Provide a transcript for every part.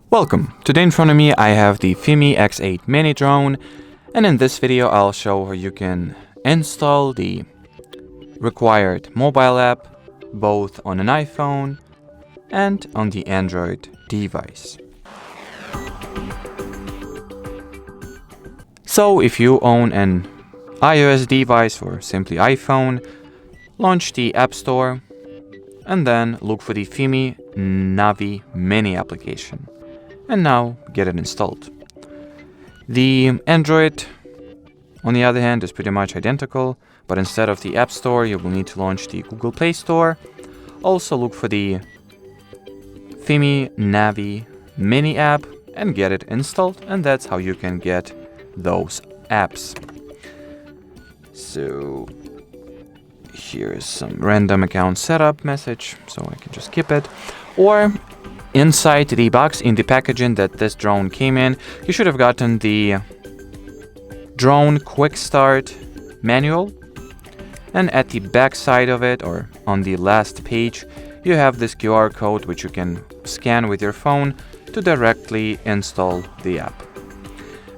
Welcome! Today in front of me I have the FIMI X8 mini drone, and in this video I'll show how you can install the required mobile app both on an iPhone and on the Android device. So if you own an iOS device or simply iPhone, launch the App Store and then look for the FIMI Navi Mini application. And now get it installed. The Android, on the other hand, is pretty much identical, but instead of the App Store, you will need to launch the Google Play Store. Also look for the FIMI Navi Mini app and get it installed, and that's how you can get those apps. So here is some random account setup message, so I can just skip it. Or inside the box, in the packaging that this drone came in, you should have gotten the drone quick start manual, and at the back side of it, or on the last page, you have this QR code which you can scan with your phone to directly install the app.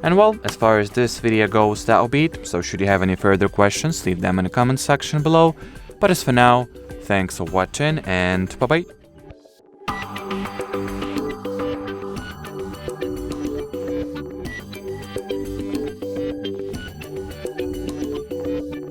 And well, as far as this video goes, that'll be it. So should you have any further questions, leave them in the comment section below. But as for now, thanks for watching and bye bye.